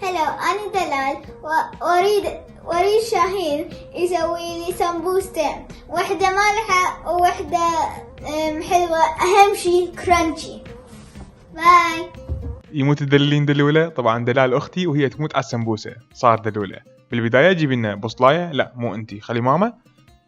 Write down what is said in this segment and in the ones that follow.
هلو، أنا دلال وأريد شاهين يسوي لي سمبوستين، واحدة مالحة وواحدة حلوة، أهم شي كرانشي. باي. يموت الدليلين دلولة. طبعا دلال أختي وهي تموت على السمبوسة صار دلولة. بالبداية جيب لنا بصلاية، لا مو انتي، خلي ماما.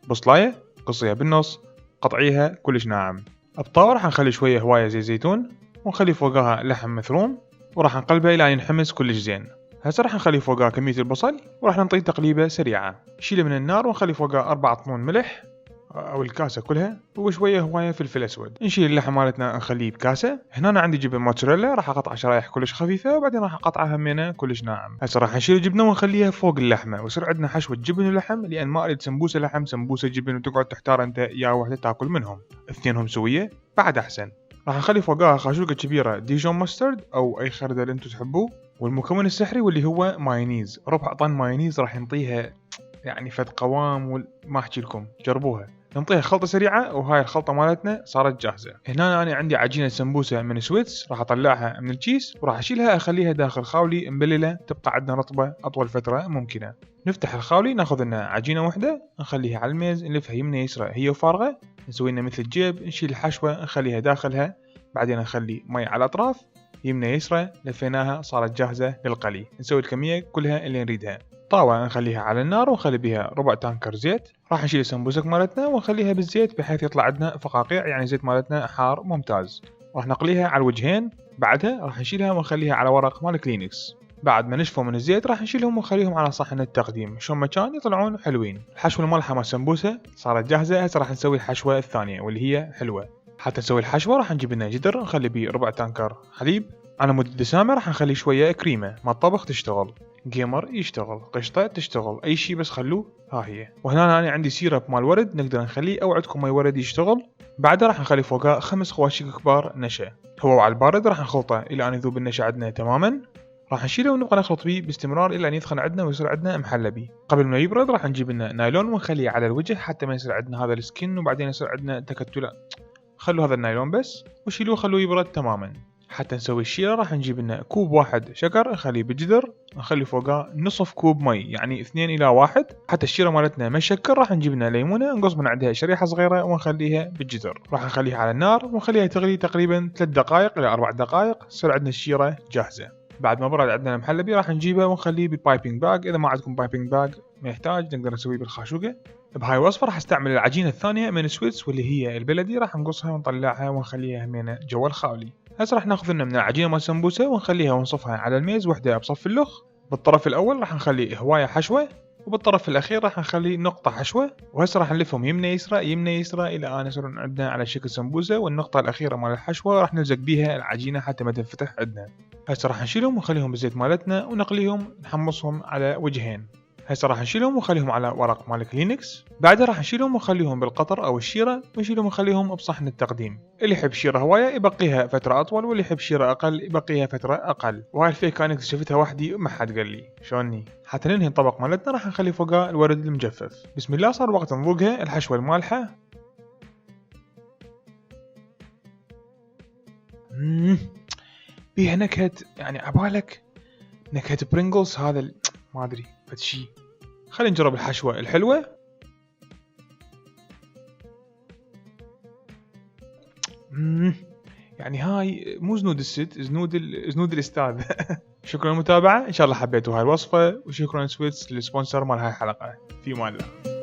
بصلاية قصيها بالنص، قطعيها كلش ناعم. بطاوة راح نخلي شوية هواية زي زيتون، ونخلي فوقها لحم مثروم، وراح نقلبه إلى أن ينحمس كلش زين. هسه راح نخلي فوقها كمية البصل، وراح نعطيه تقليبة سريعة. نشيله من النار ونخلي فوقها 4 طنون ملح او الكاسه كلها، وشويه هوايه فلفل اسود. نشيل اللحم مالتنا نخليه بكاسه. هنا أنا عندي جبن موتزاريلا، راح اقطع شرايح كلش خفيفه، وبعدين راح اقطعها همينه كلش ناعم. هسه راح نشيل الجبنه ونخليها فوق اللحمه، ويصير عندنا حشوه جبن ولحم، لان ما اريد سمبوسه لحم سمبوسه جبن وتقعد تحتار انت يا وحده تاكل منهم. اثنينهم سويه بعد احسن. راح نخلي فوقها خاشوقه كبيره ديجون ماسترد او اي خردل انتم تحبوه، والمكون السحري واللي هو مايونيز. ربع طن مايونيز راح ينطيها يعني فد قوام ما احكي لكم، جربوها. ننطيها خلطة سريعة، وهاي الخلطة مالتنا صارت جاهزة. هنا أنا عندي عجينة سمبوسة من سويتس، راح أطلعها من الكيس وراح أشيلها أخليها داخل خاولي مبللة تبقى عندنا رطبة أطول فترة ممكنة. نفتح الخاولي، ناخذ لنا عجينة واحدة نخليها على الميز، نلفها يمنى يسرى هي وفارغة، نسوي لنا مثل الجيب، نشيل الحشوة نخليها داخلها، بعدين نخلي مي على الأطراف يمنى يسرى، لفيناها صارت جاهزة للقلي. نسوي الكمية كلها اللي نريدها. طاوة نخليها على النار ونخلي بها ربع تانكر زيت. راح نشيل السمبوسك مالتنا ونخليها بالزيت بحيث يطلع عندنا فقاقيع، يعني زيت مالتنا حار ممتاز. راح نقليها على الوجهين. بعدها راح نشيلها ونخليها على ورق مال كلينكس. بعد ما نشفوا من الزيت راح نشيلهم ونخليهم على صحن التقديم، شلون ما كان يطلعون حلوين. الحشوة المالحة مال السمبوسة صارت جاهزة. هسه راح نسوي الحشوة الثانية واللي هي حلوة. حتى نسوي الحشوة راح نجيب لنا جدر نخلي بيه ربع تانكر حليب. على مود الدسامة راح نخلي شوية كريمة. ما الطبخ تشتغل، جيمر يشتغل، قشطة تشتغل، أي شي بس خلوه. ها هي. وهنا أنا عندي سيرب مال ورد نقدر نخليه، أو عندكم ماي ورد يشتغل. بعدها راح نخلي فوقها 5 خواشيق كبار نشا. هو على البارد راح نخلطه إلى أن يذوب النشا عندنا تماما. راح نشيله ونبقى نخلط بيه باستمرار إلى أن يثخن عندنا ويصير عندنا محلبي. قبل ما يبرد راح نجيب لنا نايلون ونخليه على الوجه حتى ما يصير عندنا هذا السكين، وبعدين يصير عندنا تكتلات. خلوا هذا النايلون بس وشيلوه خلوه يبرد تماما. حتى نسوي الشيرة راح نجيب لنا كوب واحد شكر نخليه بالجدر، نخلي فوقه نصف كوب مي، يعني 2 إلى 1. حتى الشيرة مالتنا ما شكر راح نجيب لنا ليمونة نقص من عندها شريحة صغيرة ونخليها بالجدر. راح نخليها على النار ونخليها تغلي تقريبا 3 دقائق إلى 4 دقائق، تصير عندنا الشيرة جاهزة. بعد ما برد عندنا المحلبي راح نجيبه ونخليه بالبايبنج باج. إذا ما عندكم بايبنج باج ما يحتاج، نقدر نسويه بالخاشوقة. بهاي الوصفة راح استعمل العجينة الثانية من سويتس واللي هي البلدي، راح نقصها ونطلعها ونخليها همينة جوا الخاولي. هسه راح ناخذ لنا من العجينة مال السمبوسة ونخليها ونصفها على الميز وحدة بصف اللخ. بالطرف الأول راح نخلي هواية حشوة، وبالطرف الأخير راح نخلي نقطة حشوة. وهسه راح نلفهم يمنى يسرى يمنى يسرى إلى أن يصيرون عندنا على شكل سمبوسة، والنقطة الأخيرة مال الحشوة راح نلزق بيها العجينة حتى ما تنفتح عندنا. هسه راح نشيلهم ونخليهم بالزيت مالتنا ونقليهم نحمصهم على وجهين. هسه راح نشيلهم ونخليهم على ورق مال كلينكس. بعدها راح نشيلهم ونخليهم بالقطر او الشيره، ونشيلهم ونخليهم بصحن التقديم. اللي يحب شيره هوايه يبقيها فتره اطول، واللي يحب شيره اقل يبقيها فتره اقل. وهاي الفيكه انا اكتشفتها وحدي وما حد قال لي شلوني. حتى ننهي الطبق مالتنا راح نخلي فوقها الورد المجفف. بسم الله، صار وقت نذوقها. الحشوه المالحه بيها نكهه، يعني عبالك نكهه برينجلز، هذا ما ادري فد شي. خلينا نجرب الحشوة الحلوة. يعني هاي مو زنود الست، زنود الأستاذ. شكرا للمتابعة، إن شاء الله حبيتوا هاي الوصفة، وشكرا سويتس للسبونسر مال هاي الحلقة. في مان الله.